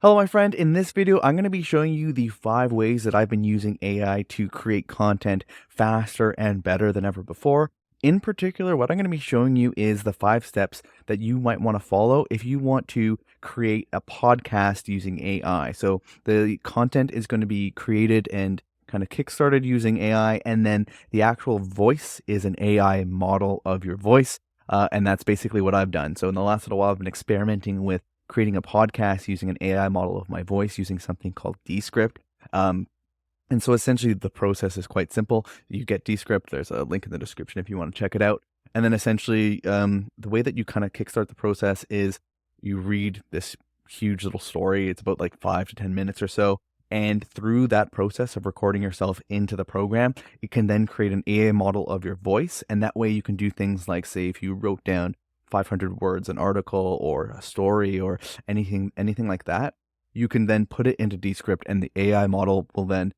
Hello, my friend. In this video, I'm going to be showing you the 5 ways that I've been using AI to create content faster and better than ever before. In particular, what I'm going to be showing you is the 5 steps that you might want to follow if you want to create a podcast using AI. So the content is going to be created and kind of kickstarted using AI, and then the actual voice is an AI model of your voice. And that's basically what I've done. So in the last little while, I've been experimenting with creating a podcast using an AI model of my voice using something called Descript. Um, and so essentially the process is quite simple. You get Descript. There's a link in the description if you want to check it out. And then essentially the way that you kind of kickstart the process is you read this huge little story. It's about like 5 to 10 minutes or so. And through that process of recording yourself into the program, it can then create an AI model of your voice. And that way you can do things like, say, if you wrote down 500 words, an article or a story or anything like that, you can then put it into Descript and the AI model will then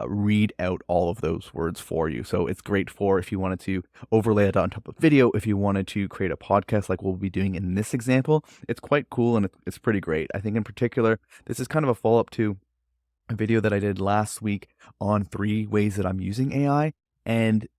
read out all of those words for you. So it's great for if you wanted to overlay it on top of video, if you wanted to create a podcast like we'll be doing in this example. It's quite cool and it's pretty great. I think in particular, this is kind of a follow-up to a video that I did last week on 3 ways that I'm using AI. And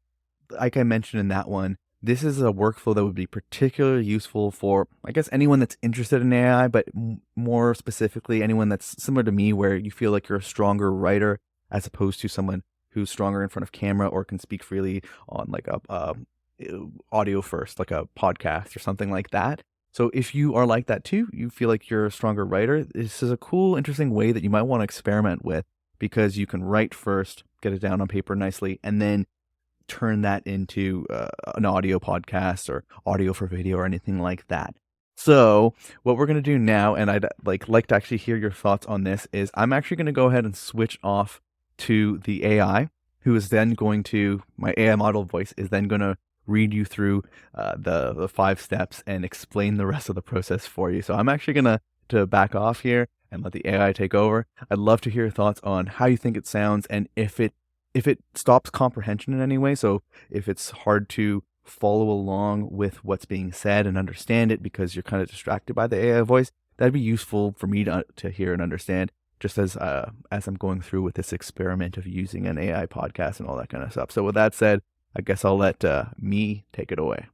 like I mentioned in that one, this is a workflow that would be particularly useful for, I guess, anyone that's interested in AI, but more specifically, anyone that's similar to me, where you feel like you're a stronger writer as opposed to someone who's stronger in front of camera or can speak freely on like a audio first, like a podcast or something like that. So if you are like that too, you feel like you're a stronger writer, this is a cool, interesting way that you might want to experiment with, because you can write first, get it down on paper nicely, and then turn that into an audio podcast or audio for video or anything like that. So what we're going to do now, and I'd like to actually hear your thoughts on this, is I'm actually going to go ahead and switch off to the AI, who is then going to, my AI model voice is then going to read you through the 5 steps and explain the rest of the process for you. So I'm actually going to back off here and let the AI take over. I'd love to hear your thoughts on how you think it sounds and if it stops comprehension in any way. So if it's hard to follow along with what's being said and understand it because you're kind of distracted by the AI voice, that'd be useful for me to hear and understand, just as I'm going through with this experiment of using an AI podcast and all that kind of stuff. So with that said, I guess I'll let me take it away.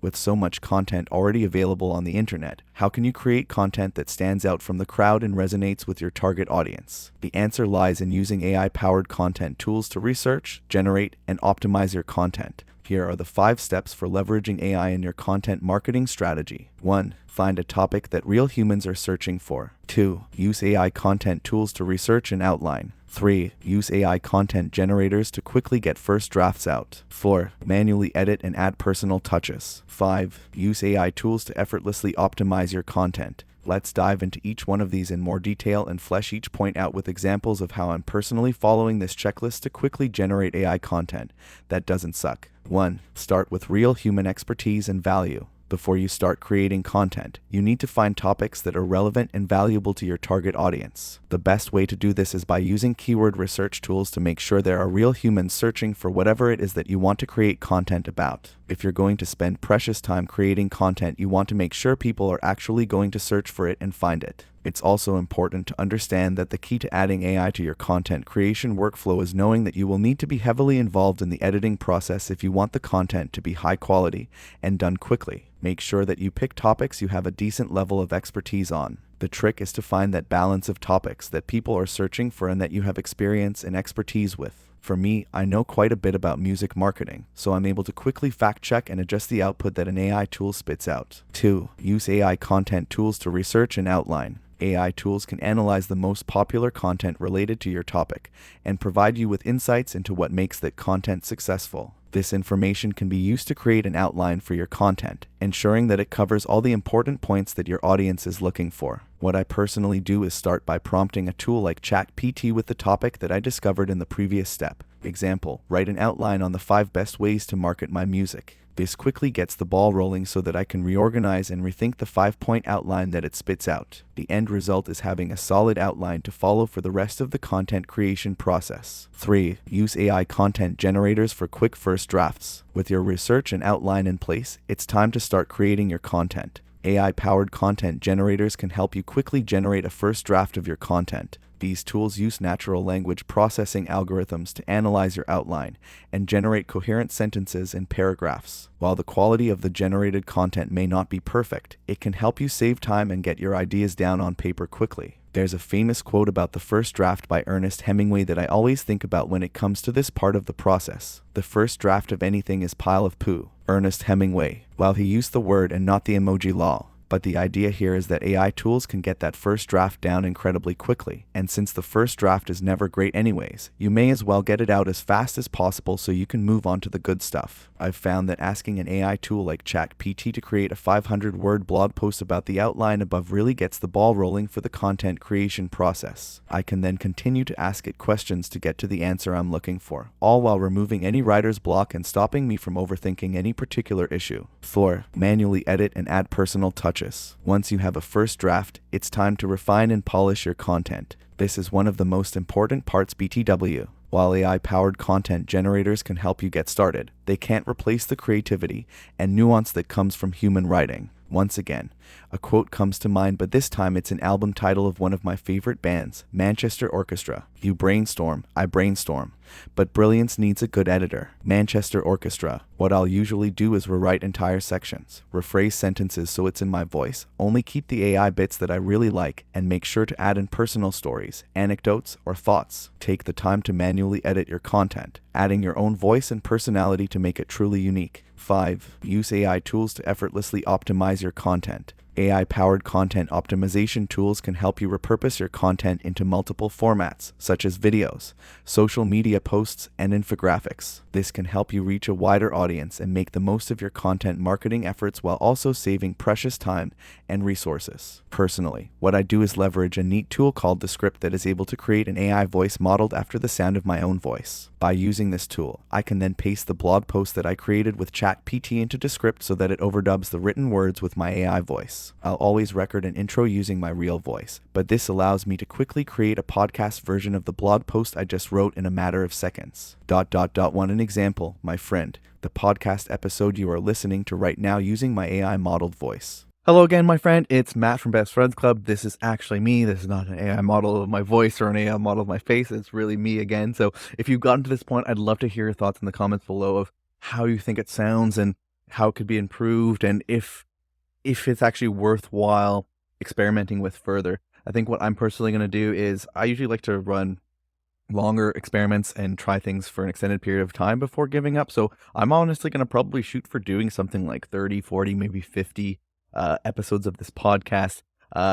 With so much content already available on the internet, how can you create content that stands out from the crowd and resonates with your target audience? The answer lies in using AI-powered content tools to research, generate, and optimize your content. Here are the 5 steps for leveraging AI in your content marketing strategy. 1. Find a topic that real humans are searching for. 2. Use AI content tools to research and outline. 3. Use AI content generators to quickly get first drafts out. 4. Manually edit and add personal touches. 5. Use AI tools to effortlessly optimize your content. Let's dive into each one of these in more detail and flesh each point out with examples of how I'm personally following this checklist to quickly generate AI content that doesn't suck. 1. Start with real human expertise and value. Before you start creating content, you need to find topics that are relevant and valuable to your target audience. The best way to do this is by using keyword research tools to make sure there are real humans searching for whatever it is that you want to create content about. If you're going to spend precious time creating content, you want to make sure people are actually going to search for it and find it. It's also important to understand that the key to adding AI to your content creation workflow is knowing that you will need to be heavily involved in the editing process if you want the content to be high quality and done quickly. Make sure that you pick topics you have a decent level of expertise on. The trick is to find that balance of topics that people are searching for and that you have experience and expertise with. For me, I know quite a bit about music marketing, so I'm able to quickly fact-check and adjust the output that an AI tool spits out. 2. Use AI content tools to research and outline. AI tools can analyze the most popular content related to your topic and provide you with insights into what makes that content successful. This information can be used to create an outline for your content, ensuring that it covers all the important points that your audience is looking for. What I personally do is start by prompting a tool like ChatGPT with the topic that I discovered in the previous step. Example, write an outline on the 5 best ways to market my music. This quickly gets the ball rolling so that I can reorganize and rethink the 5-point outline that it spits out. The end result is having a solid outline to follow for the rest of the content creation process. 3. Use AI content generators for quick first drafts. With your research and outline in place, it's time to start creating your content. AI-powered content generators can help you quickly generate a first draft of your content. These tools use natural language processing algorithms to analyze your outline and generate coherent sentences and paragraphs. While the quality of the generated content may not be perfect, it can help you save time and get your ideas down on paper quickly. There's a famous quote about the first draft by Ernest Hemingway that I always think about when it comes to this part of the process. The first draft of anything is pile of poo. Ernest Hemingway. While he used the word and not the emoji law. But the idea here is that AI tools can get that first draft down incredibly quickly. And since the first draft is never great anyways, you may as well get it out as fast as possible so you can move on to the good stuff. I've found that asking an AI tool like ChatGPT to create a 500-word blog post about the outline above really gets the ball rolling for the content creation process. I can then continue to ask it questions to get to the answer I'm looking for, all while removing any writer's block and stopping me from overthinking any particular issue. 4. Manually edit and add personal touches. Once you have a first draft, it's time to refine and polish your content. This is one of the most important parts BTW. While AI-powered content generators can help you get started, they can't replace the creativity and nuance that comes from human writing. Once again, a quote comes to mind, but this time it's an album title of one of my favorite bands, Manchester Orchestra. You brainstorm, I brainstorm, but brilliance needs a good editor. Manchester Orchestra. What I'll usually do is rewrite entire sections, rephrase sentences so it's in my voice, only keep the AI bits that I really like, and make sure to add in personal stories, anecdotes, or thoughts. Take the time to manually edit your content, adding your own voice and personality to make it truly unique. 5. Use AI tools to effortlessly optimize your content. AI-powered content optimization tools can help you repurpose your content into multiple formats, such as videos, social media posts, and infographics. This can help you reach a wider audience and make the most of your content marketing efforts while also saving precious time and resources. Personally, what I do is leverage a neat tool called Descript that is able to create an AI voice modeled after the sound of my own voice. By using this tool, I can then paste the blog post that I created with ChatGPT into Descript so that it overdubs the written words with my AI voice. I'll always record an intro using my real voice, but this allows me to quickly create a podcast version of the blog post I just wrote in a matter of seconds. Want an example, my friend, the podcast episode you are listening to right now using my AI modeled voice. Hello again, my friend. It's Matt from Best Friends Club. This is actually me. This is not an AI model of my voice or an AI model of my face. It's really me again. So if you've gotten to this point, I'd love to hear your thoughts in the comments below of how you think it sounds and how it could be improved, and if it's actually worthwhile experimenting with further. I think what I'm personally going to do is I usually like to run longer experiments and try things for an extended period of time before giving up. So I'm honestly going to probably shoot for doing something like 30, 40, maybe 50 episodes of this podcast.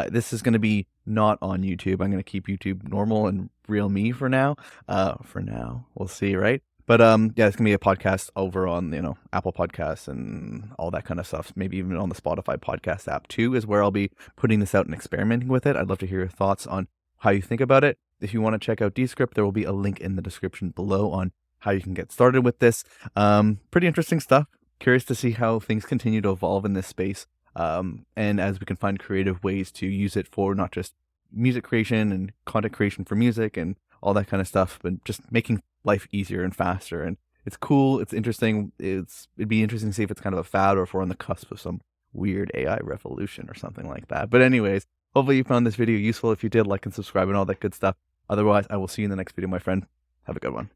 This is going to be not on YouTube. I'm going to keep YouTube normal and real me for now. We'll see, right? But yeah, it's gonna be a podcast over on, Apple Podcasts and all that kind of stuff. Maybe even on the Spotify podcast app too, is where I'll be putting this out and experimenting with it. I'd love to hear your thoughts on how you think about it. If you want to check out Descript, there will be a link in the description below on how you can get started with this. Pretty interesting stuff. Curious to see how things continue to evolve in this space. And as we can find creative ways to use it for not just music creation and content creation for music and all that kind of stuff, but just making life easier and faster. And it's cool, it's interesting. It'd be interesting to see if it's kind of a fad or if we're on the cusp of some weird AI revolution or something like that. But anyways, hopefully you found this video useful. If you did, like and subscribe and all that good stuff. Otherwise, I will see you in the next video, my friend. Have a good one.